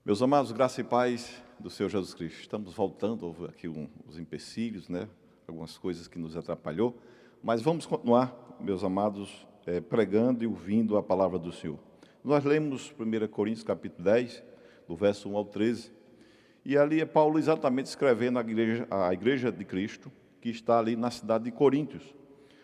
Meus amados, graça e paz do Senhor Jesus Cristo. Estamos voltando, houve aqui os empecilhos, algumas coisas que nos atrapalhou, mas vamos continuar, meus amados, pregando e ouvindo a palavra do Senhor. Nós lemos 1 Coríntios capítulo 10, do verso 1 ao 13, e ali é Paulo exatamente escrevendo a igreja de Cristo, que está ali na cidade de Coríntios.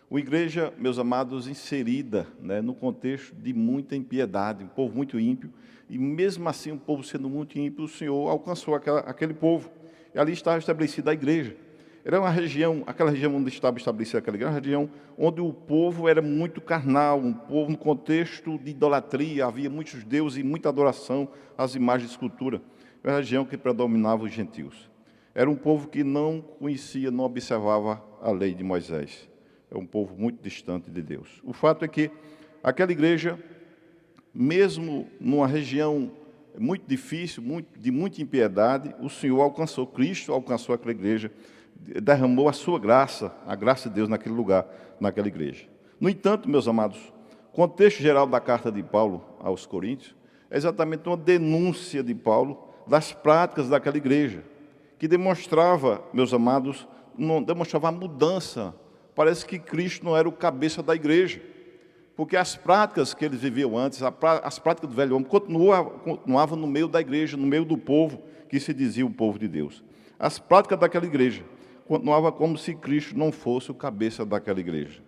Uma igreja, meus amados, inserida no contexto de muita impiedade, um povo muito ímpio, e mesmo assim, o povo sendo muito ímpio, o Senhor alcançou aquele povo. E ali estava estabelecida a igreja. Era uma região, aquela região onde estava estabelecida aquela igreja, uma região onde o povo era muito carnal, um povo no contexto de idolatria, havia muitos deuses e muita adoração às imagens de escultura. Era uma região que predominava os gentios. Era um povo que não conhecia, não observava a lei de Moisés. É um povo muito distante de Deus. O fato é que aquela igreja, mesmo numa região muito difícil, de muita impiedade, o Senhor alcançou, Cristo alcançou aquela igreja, derramou a sua graça, a graça de Deus naquele lugar, naquela igreja. No entanto, meus amados, o contexto geral da carta de Paulo aos Coríntios é exatamente uma denúncia de Paulo das práticas daquela igreja, que demonstrava, meus amados, não demonstrava a mudança. Parece que Cristo não era o cabeça da igreja, porque as práticas que eles viviam antes, as práticas do velho homem, continuavam no meio da igreja, no meio do povo, que se dizia o povo de Deus. As práticas daquela igreja continuavam como se Cristo não fosse o cabeça daquela igreja.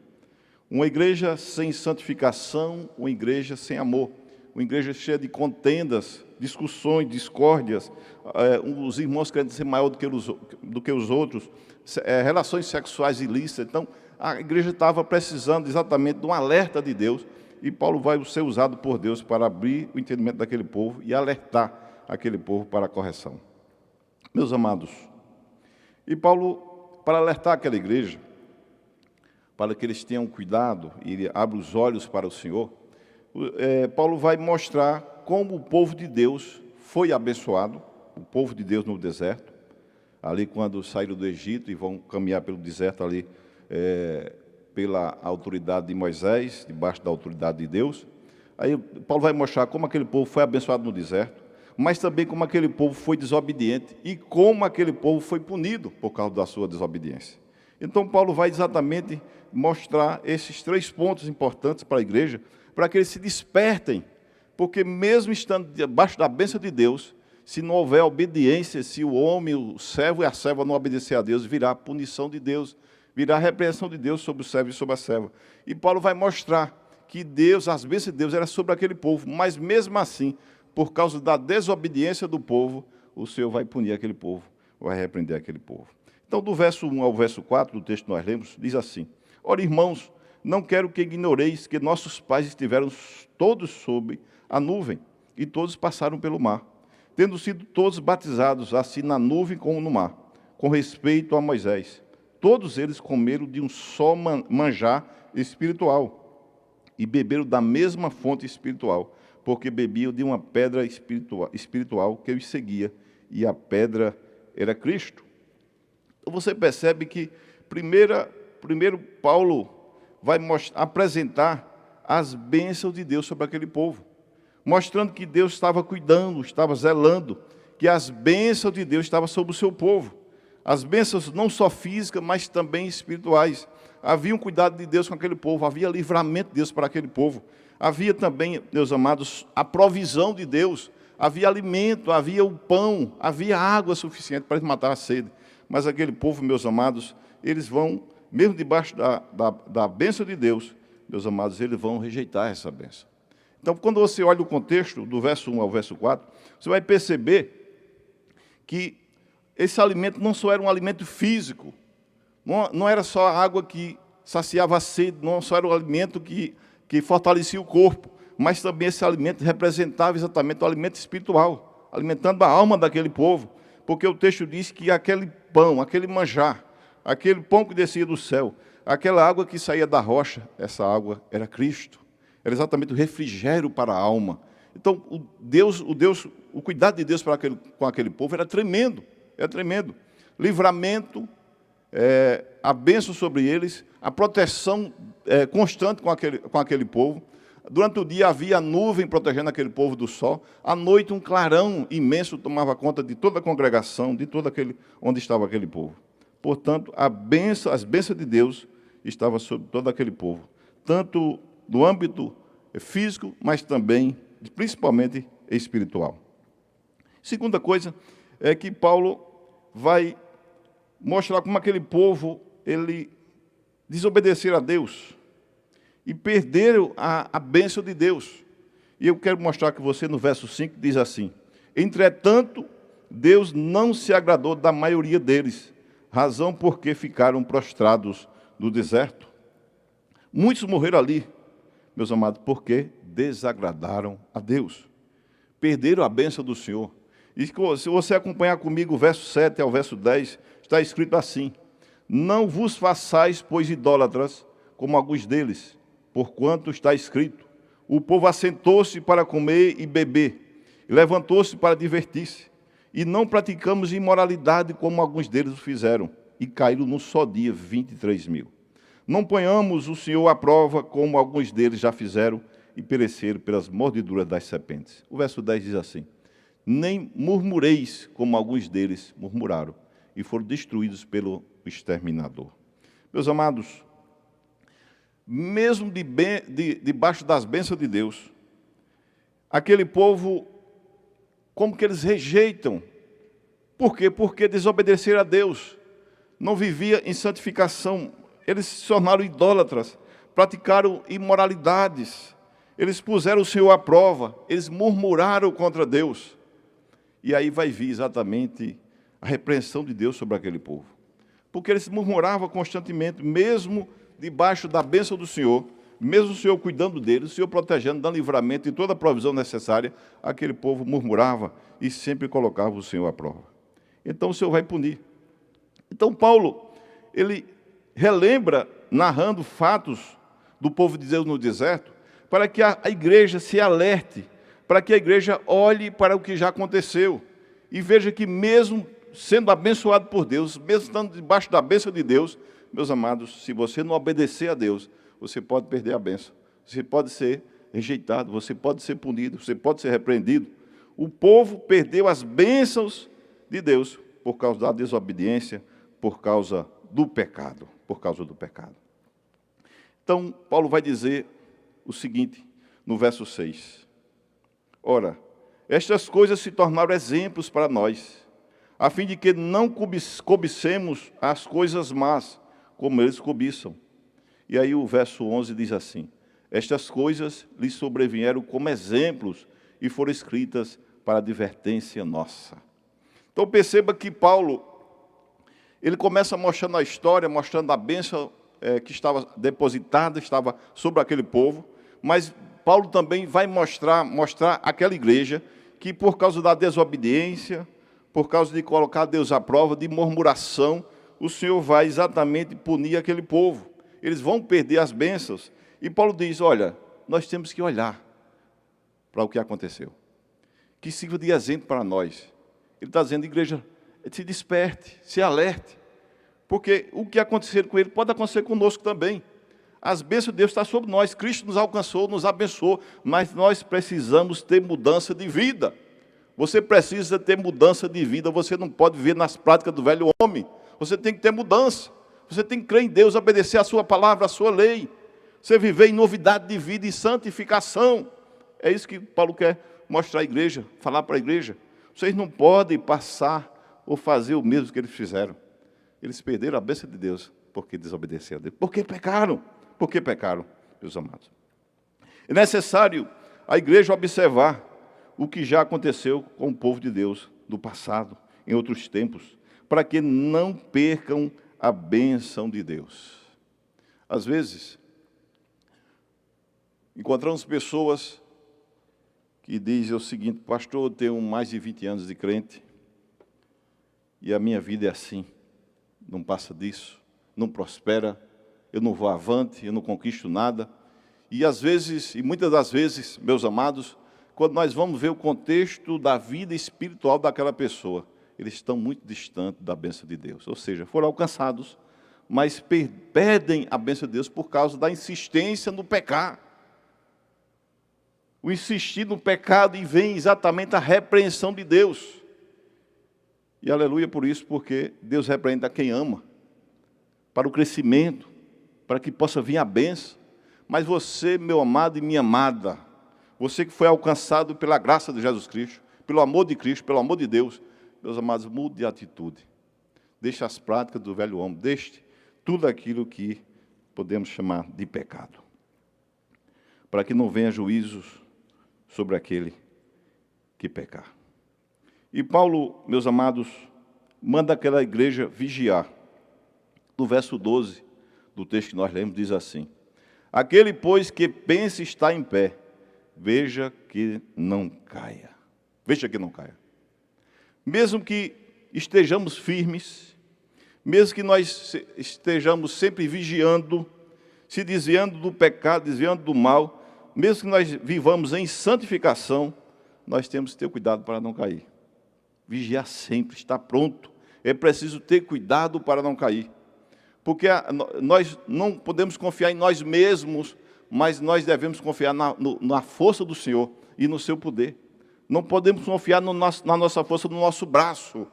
Uma igreja sem santificação, uma igreja sem amor, uma igreja cheia de contendas, discussões, discórdias, os irmãos querendo ser maior do que os outros, relações sexuais ilícitas. Então, a igreja estava precisando exatamente de um alerta de Deus, e Paulo vai ser usado por Deus para abrir o entendimento daquele povo e alertar aquele povo para a correção. Meus amados, e Paulo, para alertar aquela igreja, para que eles tenham cuidado e abra os olhos para o Senhor, Paulo vai mostrar como o povo de Deus foi abençoado, o povo de Deus no deserto, ali quando saíram do Egito e vão caminhar pelo deserto ali, pela autoridade de Moisés, debaixo da autoridade de Deus. Aí Paulo vai mostrar como aquele povo foi abençoado no deserto, mas também como aquele povo foi desobediente e como aquele povo foi punido por causa da sua desobediência. Então Paulo vai exatamente mostrar esses 3 pontos importantes para a igreja, para que eles se despertem, porque mesmo estando debaixo da bênção de Deus, se não houver obediência, se o homem, o servo e a serva não obedecer a Deus, virá a punição de Deus, virá a repreensão de Deus sobre o servo e sobre a serva. E Paulo vai mostrar que Deus, as bênçãos de Deus eram sobre aquele povo, mas mesmo assim, por causa da desobediência do povo, o Senhor vai punir aquele povo, vai repreender aquele povo. Então, do verso 1 ao verso 4 do texto que nós lemos, diz assim: Ora, irmãos, não quero que ignoreis que nossos pais estiveram todos sob a nuvem, e todos passaram pelo mar, tendo sido todos batizados, assim na nuvem como no mar, com respeito a Moisés. Todos eles comeram de um só manjar espiritual, e beberam da mesma fonte espiritual, porque bebiam de uma pedra espiritual que os seguia, e a pedra era Cristo. Então você percebe que primeiro Paulo vai apresentar as bênçãos de Deus sobre aquele povo, mostrando que Deus estava cuidando, estava zelando, que as bênçãos de Deus estavam sobre o seu povo. As bênçãos não só físicas, mas também espirituais. Havia um cuidado de Deus com aquele povo, havia livramento de Deus para aquele povo. Havia também, meus amados, a provisão de Deus. Havia alimento, havia o pão, havia água suficiente para matar a sede. Mas aquele povo, meus amados, eles vão, mesmo debaixo da bênção de Deus, meus amados, eles vão rejeitar essa bênção. Então, quando você olha o contexto, do verso 1 ao verso 4, você vai perceber que esse alimento não só era um alimento físico, não era só a água que saciava a sede, não só era o alimento que fortalecia o corpo, mas também esse alimento representava exatamente o alimento espiritual, alimentando a alma daquele povo, porque o texto diz que aquele pão, aquele manjar, aquele pão que descia do céu, aquela água que saía da rocha, essa água era Cristo, era exatamente o refrigério para a alma. Então, o cuidado de Deus com aquele povo era tremendo. Livramento, a bênção sobre eles, a proteção constante com aquele povo, Durante o dia havia nuvem protegendo aquele povo do sol. À noite um clarão imenso tomava conta de toda a congregação, de todo aquele onde estava aquele povo. Portanto, as bênçãos de Deus estavam sobre todo aquele povo, tanto no âmbito físico, mas também, principalmente, espiritual. Segunda coisa é que Paulo vai mostrar como aquele povo, ele desobedeceram a Deus e perderam a bênção de Deus. E eu quero mostrar que você, no verso 5, diz assim: entretanto, Deus não se agradou da maioria deles, razão porque ficaram prostrados no deserto. Muitos morreram ali, meus amados, porque desagradaram a Deus. Perderam a bênção do Senhor. E se você acompanhar comigo o verso 7 ao verso 10, está escrito assim: não vos façais, pois, idólatras, como alguns deles, porquanto está escrito: o povo assentou-se para comer e beber, e levantou-se para divertir-se, e não praticamos imoralidade como alguns deles o fizeram, e caíram num só dia 23.000. Não ponhamos o Senhor à prova como alguns deles já fizeram, e pereceram pelas mordeduras das serpentes. O verso 10 diz assim: nem murmureis como alguns deles murmuraram, e foram destruídos pelo exterminador. Meus amados, mesmo debaixo das bênçãos de Deus, aquele povo, como que eles rejeitam? Por quê? Porque desobedeceram a Deus, não vivia em santificação, eles se tornaram idólatras, praticaram imoralidades, eles puseram o Senhor à prova, eles murmuraram contra Deus. E aí vai vir exatamente a repreensão de Deus sobre aquele povo. Porque eles murmuravam constantemente, mesmo debaixo da bênção do Senhor, mesmo o Senhor cuidando deles, o Senhor protegendo, dando livramento e toda a provisão necessária, aquele povo murmurava e sempre colocava o Senhor à prova. Então o Senhor vai punir. Então Paulo, ele relembra, narrando fatos do povo de Deus no deserto, para que a igreja se alerte, para que a igreja olhe para o que já aconteceu e veja que mesmo sendo abençoado por Deus, mesmo estando debaixo da bênção de Deus, meus amados, se você não obedecer a Deus, você pode perder a bênção, você pode ser rejeitado, você pode ser punido, você pode ser repreendido. O povo perdeu as bênçãos de Deus por causa da desobediência, por causa do pecado, Então, Paulo vai dizer o seguinte, no verso 6. Ora, estas coisas se tornaram exemplos para nós, a fim de que não cobicemos as coisas más, como eles cobiçam. E aí o verso 11 diz assim: estas coisas lhes sobrevieram como exemplos e foram escritas para advertência nossa. Então perceba que Paulo, ele começa mostrando a história, mostrando a bênção que estava depositada, estava sobre aquele povo, mas Paulo também vai mostrar àquela igreja que por causa da desobediência, por causa de colocar Deus à prova, de murmuração, o Senhor vai exatamente punir aquele povo. Eles vão perder as bênçãos. E Paulo diz, olha, nós temos que olhar para o que aconteceu, que sirva de exemplo para nós. Ele está dizendo, igreja, se desperte, se alerte, porque o que aconteceu com ele pode acontecer conosco também. As bênçãos de Deus estão sobre nós, Cristo nos alcançou, nos abençoou, mas nós precisamos ter mudança de vida. Você precisa ter mudança de vida, você não pode viver nas práticas do velho homem, você tem que ter mudança, você tem que crer em Deus, obedecer a sua palavra, a sua lei, você viver em novidade de vida e santificação. É isso que Paulo quer mostrar à igreja, falar para a igreja. Vocês não podem passar ou fazer o mesmo que eles fizeram. Eles perderam a bênção de Deus porque desobedeceram a Deus. Por que pecaram? Por que pecaram, meus amados? É necessário a igreja observar o que já aconteceu com o povo de Deus no passado, em outros tempos, para que não percam a bênção de Deus. Às vezes, encontramos pessoas que dizem o seguinte, pastor, eu tenho mais de 20 anos de crente, e a minha vida é assim, não passa disso, não prospera, eu não vou avante, eu não conquisto nada. E às vezes, e muitas das vezes, meus amados, quando nós vamos ver o contexto da vida espiritual daquela pessoa, eles estão muito distantes da bênção de Deus. Ou seja, foram alcançados, mas perdem a bênção de Deus por causa da insistência no pecar. o insistir no pecado, e vem exatamente a repreensão de Deus. E aleluia por isso, porque Deus repreende a quem ama, para o crescimento, para que possa vir a bênção. Mas você, meu amado e minha amada, você que foi alcançado pela graça de Jesus Cristo, pelo amor de Cristo, pelo amor de Deus, meus amados, mude de atitude. Deixe as práticas do velho homem, deixe tudo aquilo que podemos chamar de pecado, para que não venha juízos sobre aquele que pecar. E Paulo, meus amados, manda aquela igreja vigiar. No verso 12 do texto que nós lemos, diz assim: aquele, pois, que pensa estar em pé, veja que não caia. Veja que não caia. Mesmo que estejamos firmes, mesmo que nós estejamos sempre vigiando, se desviando do pecado, desviando do mal, mesmo que nós vivamos em santificação, nós temos que ter cuidado para não cair. Vigiar sempre, estar pronto. É preciso ter cuidado para não cair. Porque nós não podemos confiar em nós mesmos, mas nós devemos confiar na força do Senhor e no seu poder. Não podemos confiar na nossa força, no nosso braço.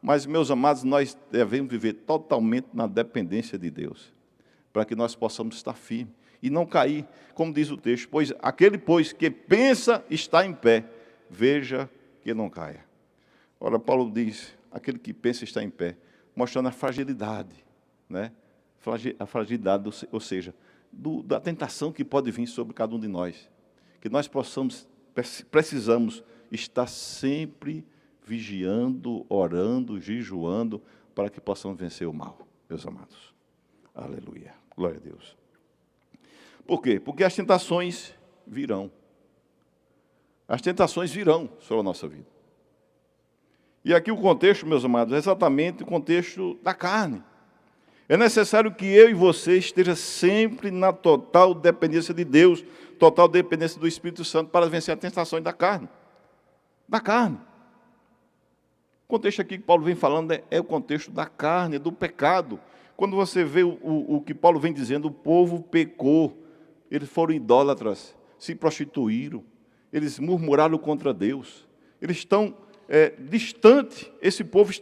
Mas, meus amados, nós devemos viver totalmente na dependência de Deus, para que nós possamos estar firmes e não cair, como diz o texto: pois aquele, pois, que pensa estar em pé, veja que não caia. Ora, Paulo diz, aquele que pensa estar em pé, mostrando a fragilidade, né? A fragilidade, ou seja, da tentação que pode vir sobre cada um de nós. Que nós precisamos estar sempre vigiando, orando, jejuando, para que possamos vencer o mal, meus amados. Aleluia, glória a Deus. Por quê? Porque as tentações virão. As tentações virão sobre a nossa vida. E aqui o contexto, meus amados, é exatamente o contexto da carne. É necessário que eu e você esteja sempre na total dependência de Deus, total dependência do Espírito Santo, para vencer as tentações da carne. Da carne. O contexto aqui que Paulo vem falando é o contexto da carne, do pecado. Quando você vê o que Paulo vem dizendo, o povo pecou, eles foram idólatras, se prostituíram, eles murmuraram contra Deus, eles estão distante. Esse povo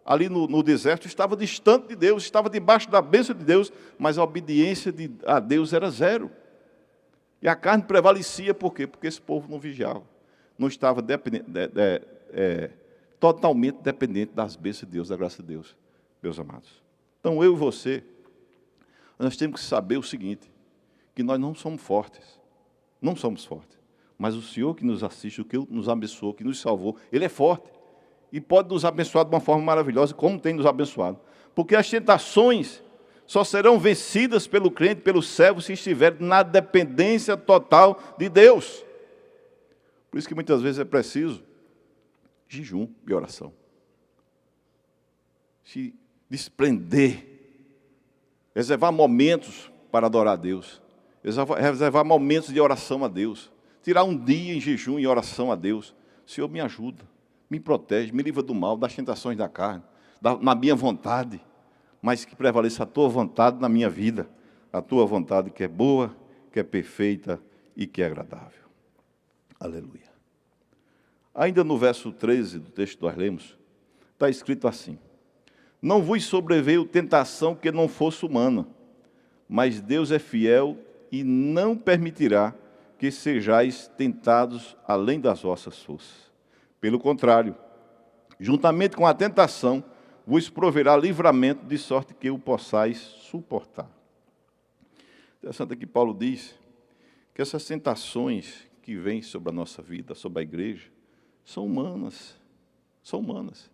ali no deserto estava distante de Deus, estava debaixo da bênção de Deus, mas a obediência a Deus era zero. E a carne prevalecia, por quê? Porque esse povo não vigiava, não estava totalmente dependente das bênçãos de Deus, da graça de Deus, meus amados. Então eu e você, nós temos que saber o seguinte, que nós não somos fortes, mas o Senhor que nos assiste, o que nos abençoou, que nos salvou, Ele é forte e pode nos abençoar de uma forma maravilhosa, como tem nos abençoado. Porque as tentações só serão vencidas pelo crente, pelo servo, se estiver na dependência total de Deus. Por isso que muitas vezes é preciso jejum e oração. Se desprender, reservar momentos para adorar a Deus, reservar momentos de oração a Deus, tirar um dia em jejum e oração a Deus. Senhor, me ajuda, me protege, me livra do mal, das tentações da carne, na minha vontade, mas que prevaleça a tua vontade na minha vida, a tua vontade que é boa, que é perfeita e que é agradável. Aleluia. Ainda no verso 13 do texto que nós lemos, está escrito assim: não vos sobreveio tentação que não fosse humana, mas Deus é fiel e não permitirá que sejais tentados além das vossas forças. Pelo contrário, juntamente com a tentação, vos proverá livramento, de sorte que o possais suportar. Interessante que Paulo diz que essas tentações que vêm sobre a nossa vida, sobre a igreja, são humanas. São humanas.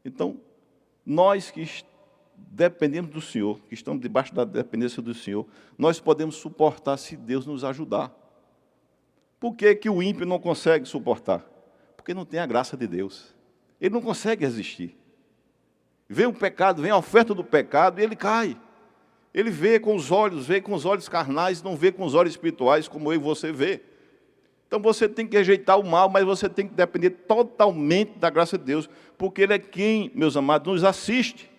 Então, nós que dependemos do Senhor, que estamos debaixo da dependência do Senhor, nós podemos suportar se Deus nos ajudar. Por que o ímpio não consegue suportar? Porque não tem a graça de Deus. Ele não consegue resistir. Vem o pecado, vem a oferta do pecado e ele cai. Ele vê com os olhos carnais, não vê com os olhos espirituais como eu e você vê. Então você tem que rejeitar o mal, mas você tem que depender totalmente da graça de Deus, porque Ele é quem, meus amados, nos assiste.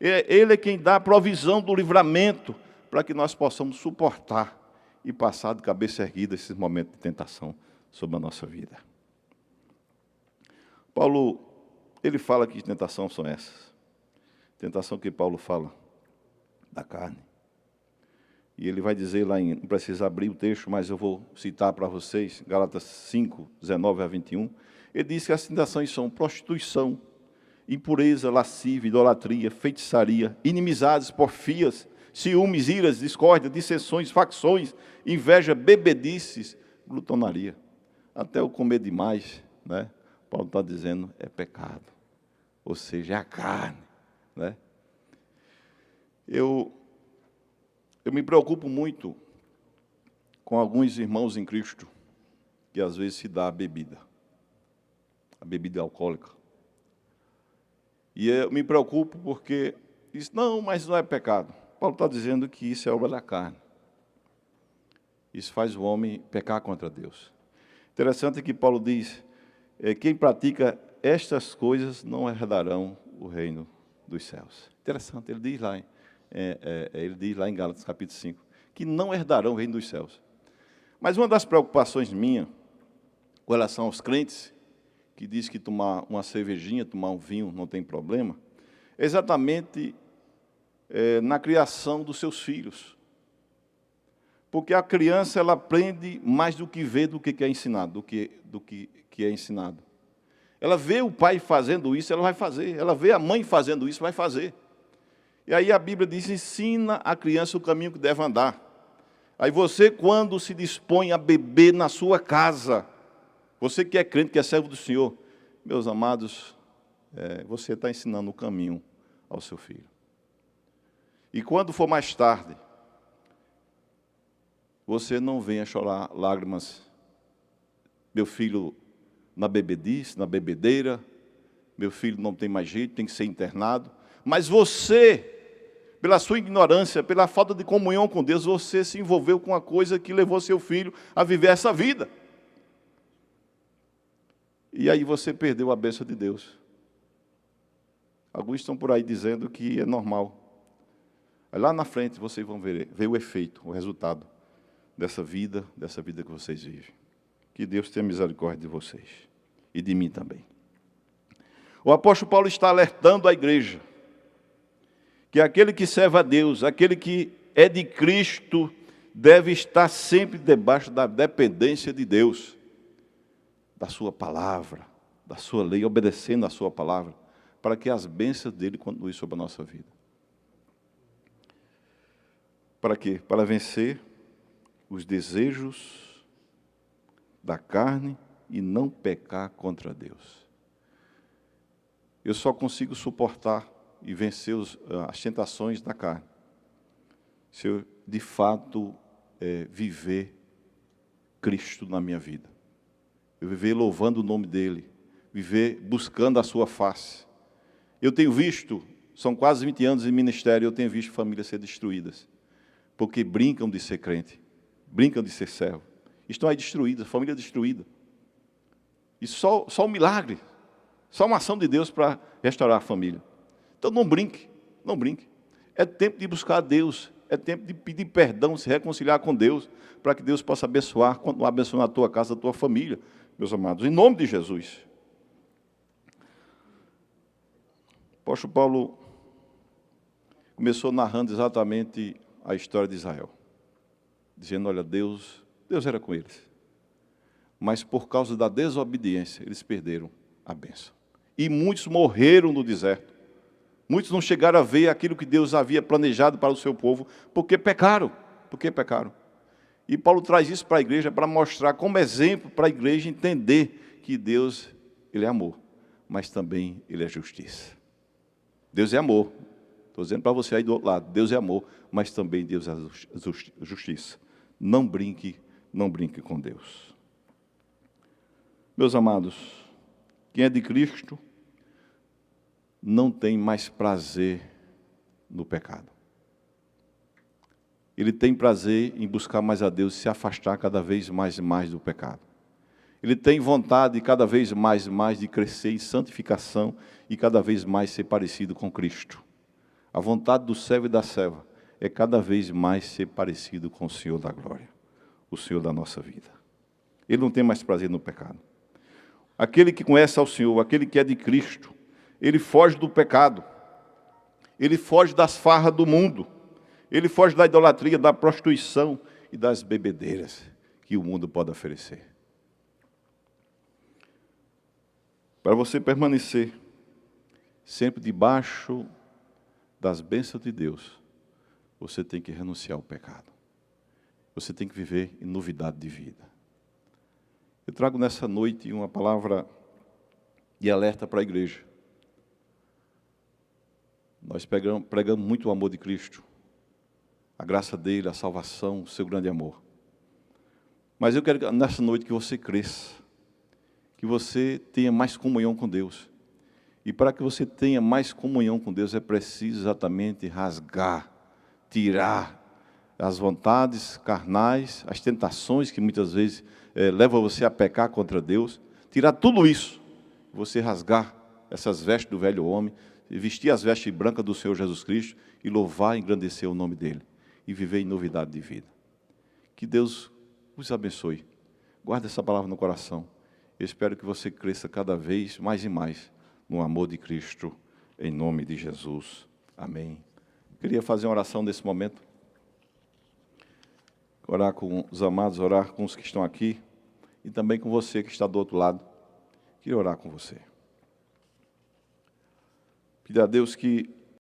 Ele é quem dá a provisão do livramento para que nós possamos suportar e passar de cabeça erguida esses momentos de tentação sobre a nossa vida. Paulo, ele fala que tentação são essas. Tentação que Paulo fala da carne. E ele vai dizer lá, não precisa abrir o texto, mas eu vou citar para vocês, Gálatas 5, 19 a 21. Ele diz que as tentações são prostituição, impureza, lascívia, idolatria, feitiçaria, inimizades, porfias, ciúmes, iras, discórdia, dissensões, facções, inveja, bebedices, glutonaria. Até o comer demais, né? Paulo está dizendo, é pecado. Ou seja, é a carne, né? Eu me preocupo muito com alguns irmãos em Cristo que às vezes se dá a bebida alcoólica. E eu me preocupo porque diz, não, mas não é pecado. Paulo está dizendo que isso é obra da carne. Isso faz o homem pecar contra Deus. Interessante que Paulo diz, quem pratica estas coisas não herdarão o reino dos céus. Interessante, ele diz lá em Gálatas capítulo 5, que não herdarão o reino dos céus. Mas uma das preocupações minha, com relação aos crentes, que diz que tomar uma cervejinha, tomar um vinho não tem problema, é exatamente na criação dos seus filhos. Porque a criança, ela aprende mais do que vê, do que é ensinado, do que é ensinado. Ela vê o pai fazendo isso, ela vai fazer. Ela vê a mãe fazendo isso, vai fazer. E aí a Bíblia diz, ensina a criança o caminho que deve andar. Aí você, quando se dispõe a beber na sua casa, você que é crente, que é servo do Senhor, meus amados, você está ensinando o caminho ao seu filho. E quando for mais tarde, você não venha chorar lágrimas, meu filho na bebedice, na bebedeira, meu filho não tem mais jeito, tem que ser internado. Mas você, pela sua ignorância, pela falta de comunhão com Deus, você se envolveu com uma coisa que levou seu filho a viver essa vida. E aí você perdeu a bênção de Deus. Alguns estão por aí dizendo que é normal. Aí lá na frente vocês vão ver o efeito, o resultado dessa vida que vocês vivem. Que Deus tenha misericórdia de vocês e de mim também. O apóstolo Paulo está alertando a igreja que aquele que serve a Deus, aquele que é de Cristo, deve estar sempre debaixo da dependência de Deus, da sua palavra, da sua lei, obedecendo a sua palavra, para que as bênçãos dele continuem sobre a nossa vida. Para quê? Para vencer os desejos da carne e não pecar contra Deus. Eu só consigo suportar e vencer as tentações da carne se eu, de fato, viver Cristo na minha vida. Eu viver louvando o nome dEle, viver buscando a sua face. Eu tenho visto, são quase 20 anos em ministério, eu tenho visto famílias ser destruídas, porque brincam de ser crente, brincam de ser servo. Estão aí destruídas, família destruída. E só um milagre, só uma ação de Deus para restaurar a família. Então não brinque, não brinque. É tempo de buscar a Deus, é tempo de pedir perdão, se reconciliar com Deus, para que Deus possa abençoar, continuar abençoando a tua casa, a tua família, meus amados, em nome de Jesus. O apóstolo Paulo começou narrando exatamente a história de Israel, dizendo, olha, Deus era com eles, mas por causa da desobediência, eles perderam a bênção. E muitos morreram no deserto. Muitos não chegaram a ver aquilo que Deus havia planejado para o seu povo, porque pecaram. E Paulo traz isso para a igreja, para mostrar como exemplo para a igreja entender que Deus, Ele é amor, mas também Ele é justiça. Deus é amor. Estou dizendo para você aí do outro lado, Deus é amor, mas também Deus é justiça. Não brinque com Deus. Meus amados, quem é de Cristo não tem mais prazer no pecado. Ele tem prazer em buscar mais a Deus e se afastar cada vez mais e mais do pecado. Ele tem vontade cada vez mais e mais de crescer em santificação e cada vez mais ser parecido com Cristo. A vontade do servo e da serva é cada vez mais ser parecido com o Senhor da glória. o Senhor da nossa vida. Ele não tem mais prazer no pecado. Aquele que conhece ao Senhor, aquele que é de Cristo, ele foge do pecado. Ele foge das farras do mundo. Ele foge da idolatria, da prostituição e das bebedeiras que o mundo pode oferecer. Para você permanecer sempre debaixo das bênçãos de Deus, você tem que renunciar ao pecado. Você tem que viver em novidade de vida. Eu trago nessa noite uma palavra de alerta para a igreja. Nós pregamos muito o amor de Cristo, a graça dele, a salvação, o seu grande amor. Mas eu quero nessa noite que você cresça, que você tenha mais comunhão com Deus. E para que você tenha mais comunhão com Deus, é preciso exatamente rasgar, tirar as vontades carnais, as tentações que muitas vezes levam você a pecar contra Deus. Tirar tudo isso, você rasgar essas vestes do velho homem, vestir as vestes brancas do Senhor Jesus Cristo e louvar e engrandecer o nome dEle. E viver em novidade de vida. Que Deus os abençoe. Guarde essa palavra no coração. Eu espero que você cresça cada vez mais e mais no amor de Cristo, em nome de Jesus. Amém. Queria fazer uma oração nesse momento. Orar com os amados, orar com os que estão aqui e também com você que está do outro lado. Queria orar com você. Pedir a Deus que